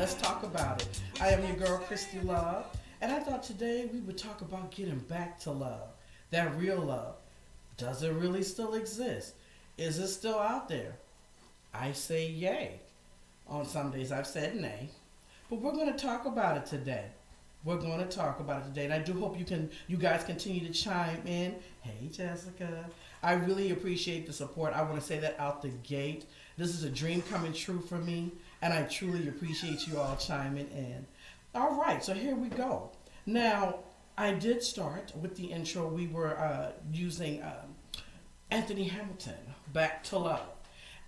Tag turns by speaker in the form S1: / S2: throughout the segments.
S1: Let's talk about it. I am your girl, KristieLove, and I thought today we would talk about getting back to love. That real love. Does it really still exist? Is it still out there? I say yay. On some days I've said nay. But we're going to talk about it today. We're going to talk about it today, and I do hope you guys continue to chime in. Hey, Jessica. I really appreciate the support. I want to say that out the gate. This is a dream coming true for me, and I truly appreciate you all chiming in. All right, so here we go. Now, I did start with the intro. We were using Anthony Hamilton, Back to Love.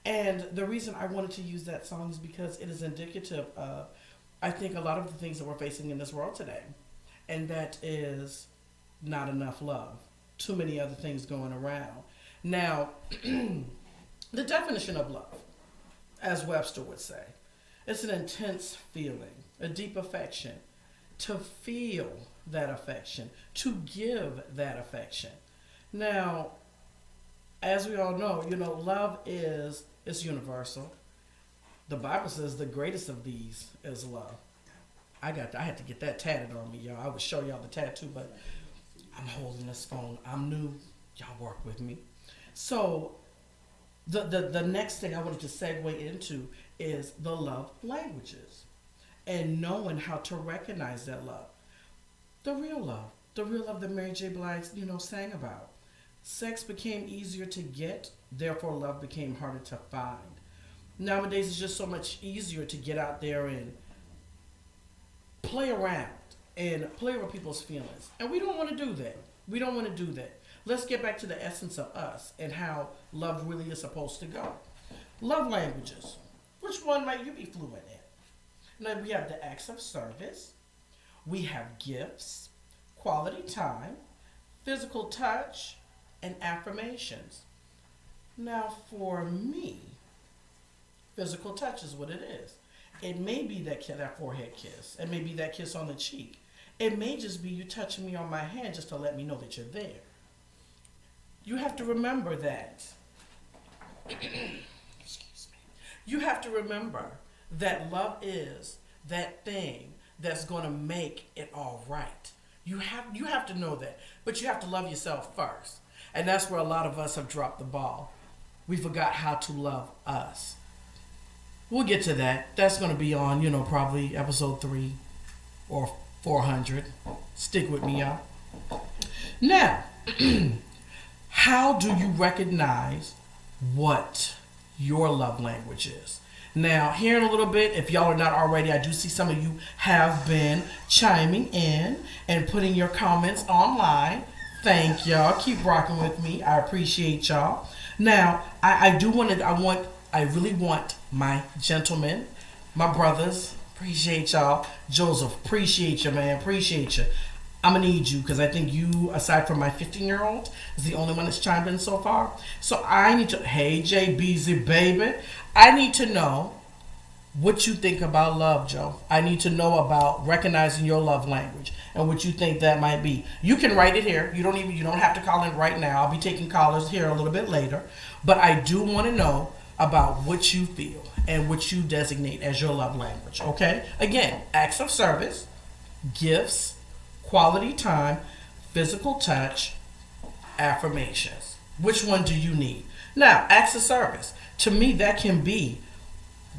S1: And the reason I wanted to use that song is because it is indicative of, I think, a lot of the things that we're facing in this world today. And that is not enough love. Too many other things going around. Now, the definition of love, as Webster would say, it's an intense feeling, a deep affection, to feel that affection, to give that affection. Now, as we all know, love is universal. The Bible says the greatest of these is love. I had to get that tatted on me, y'all. I would show y'all the tattoo, but I'm holding this phone. I'm new. Y'all work with me. So the next thing I wanted to segue into is the love languages and knowing how to recognize that love. The real love that Mary J. Blige, sang about. Sex became easier to get, therefore love became harder to find. Nowadays it's just so much easier to get out there and play around and play with people's feelings. And we don't want to do that. We don't want to do that. Let's get back to the essence of us and how love really is supposed to go. Love languages. Which one might you be fluent in? Now we have the acts of service. We have gifts, quality time, physical touch, and affirmations. Now for me, physical touch is what it is. It may be that forehead kiss. It may be that kiss on the cheek. It may just be you touching me on my hand just to let me know that you're there. You have to remember that. Excuse me. You have to remember that love is that thing that's going to make it all right. You have to know that. But you have to love yourself first. And that's where a lot of us have dropped the ball. We forgot how to love us. We'll get to that. That's going to be on, probably episode 3 or 400. Stick with me, y'all. Now, how do you recognize what your love language is? Now, here in a little bit, if y'all are not already, I do see some of you have been chiming in and putting your comments online. Thank y'all. Keep rocking with me. I appreciate y'all. Now, I really want my gentlemen, my brothers, appreciate y'all. Joseph, appreciate you, man. Appreciate you. I'm going to need you because I think you, aside from my 15-year-old, is the only one that's chimed in so far. So I need to, hey, JBZ, baby. I need to know what you think about love, Joe. I need to know about recognizing your love language and what you think that might be. You can write it here. You don't have to call in right now. I'll be taking callers here a little bit later. But I do want to know about what you feel and what you designate as your love language, okay? Again, acts of service, gifts, quality time, physical touch, affirmations. Which one do you need? Now, acts of service. To me, that can be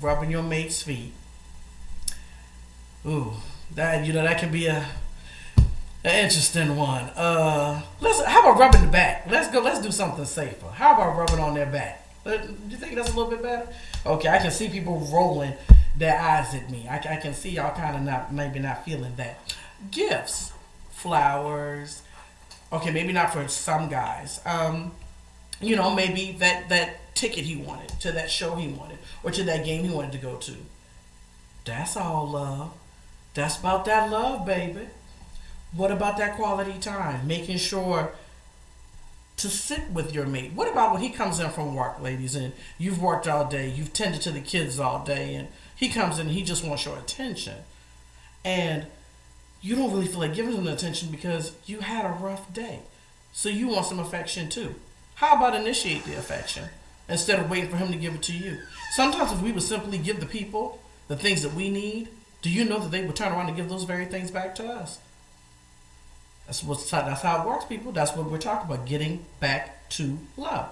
S1: rubbing your mate's feet. Ooh, that can be an interesting one. How about rubbing the back? Let's do something safer. How about rubbing on their back? Do you think that's a little bit better? Okay, I can see people rolling their eyes at me. I can see y'all kind of maybe not feeling that. Gifts. Flowers. Okay, maybe not for some guys. Maybe that ticket he wanted to that show he wanted or to that game he wanted to go to. That's all love. That's about that love, baby. What about that quality time? Making sure to sit with your mate. What about when he comes in from work, ladies, and you've worked all day, you've tended to the kids all day, and he comes in and he just wants your attention. And you don't really feel like giving him the attention because you had a rough day. So you want some affection too. How about initiate the affection instead of waiting for him to give it to you? Sometimes if we would simply give the people the things that we need, Do you know that they would turn around and give those very things back to us? That's how it works, people. That's what we're talking about, getting back to love.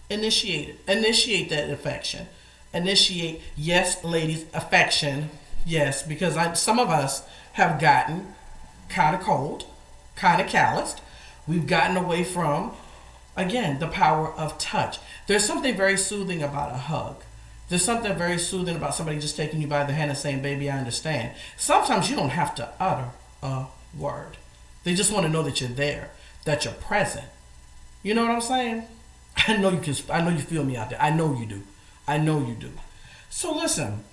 S1: Initiate it. Initiate that affection. Initiate, yes, ladies, affection. Yes, because some of us have gotten kind of cold, kind of calloused. We've gotten away from, again, the power of touch. There's something very soothing about a hug. There's something very soothing about somebody just taking you by the hand and saying, baby, I understand. Sometimes you don't have to utter a word. They just want to know that you're there, that you're present. You know what I'm saying? I know you feel me out there. I know you do. I know you do. So listen,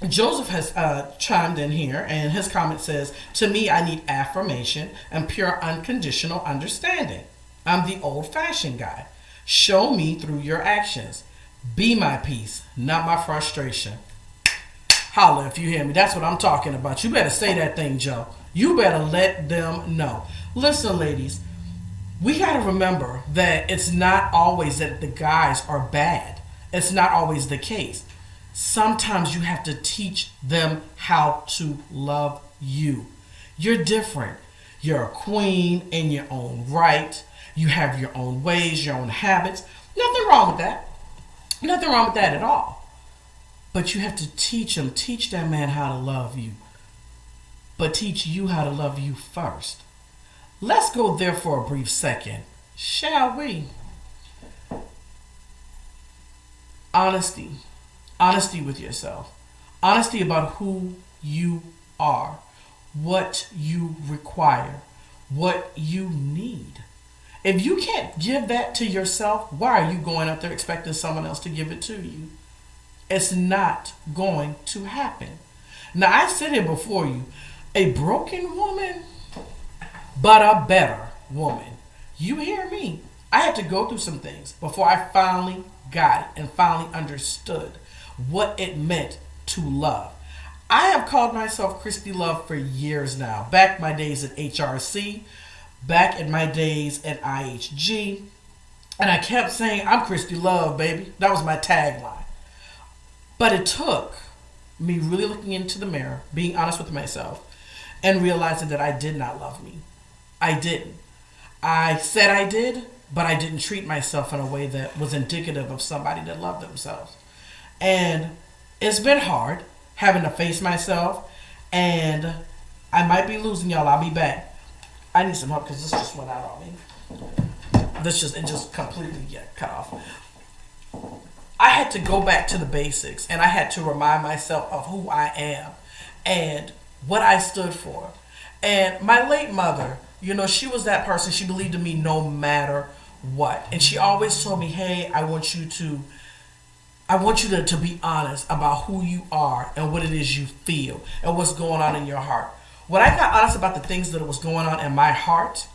S1: Joseph has chimed in here, and his comment says, to me, I need affirmation and pure unconditional understanding. I'm the old-fashioned guy. Show me through your actions. Be my peace, not my frustration. Holla if you hear me. That's what I'm talking about. You better say that thing, Joe. You better let them know. Listen, ladies, we got to remember that it's not always that the guys are bad. It's not always the case. Sometimes you have to teach them how to love you. You're different. You're a queen in your own right. You have your own ways, your own habits. Nothing wrong with that. Nothing wrong with that at all. But you have to teach that man how to love you. But teach you how to love you first. Let's go there for a brief second, shall we? Honesty. Honesty with yourself. Honesty about who you are, what you require, what you need. If you can't give that to yourself, why are you going out there expecting someone else to give it to you? It's not going to happen. Now, I sit here before you, a broken woman, but a better woman. You hear me? I had to go through some things before I finally got it and finally understood what it meant to love. I have called myself KristieLove for years now. Back my days at HRC, back in my days at IHG, and I kept saying, I'm KristieLove, baby. That was my tagline. But it took me really looking into the mirror, being honest with myself, and realizing that I did not love me. I didn't. I said I did, but I didn't treat myself in a way that was indicative of somebody that loved themselves. And it's been hard having to face myself, and I might be losing y'all. I'll be back. I need some help because this just went out on me. It just completely cut off. I had to go back to the basics, and I had to remind myself of who I am and what I stood for. And my late mother, she was that person. She believed in me no matter what. And she always told me, hey, I want you to be honest about who you are and what it is you feel and what's going on in your heart. When I got honest about the things that was going on in my heart,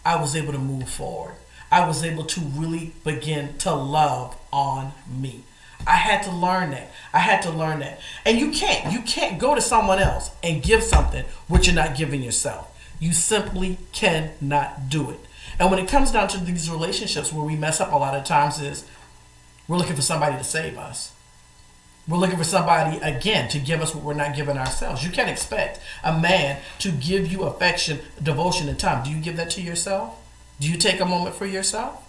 S1: I was able to move forward. I was able to really begin to love on me. I had to learn that. And you can't go to someone else and give something which you're not giving yourself. You simply cannot do it. And when it comes down to these relationships where we mess up a lot of times is we're looking for somebody to save us. We're looking for somebody, again, to give us what we're not giving ourselves. You can't expect a man to give you affection, devotion, and time. Do you give that to yourself? Do you take a moment for yourself?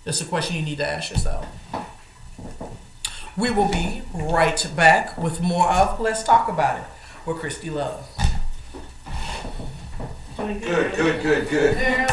S1: That's a question you need to ask yourself. We will be right back with more of Let's Talk About It with KristieLove.
S2: Good.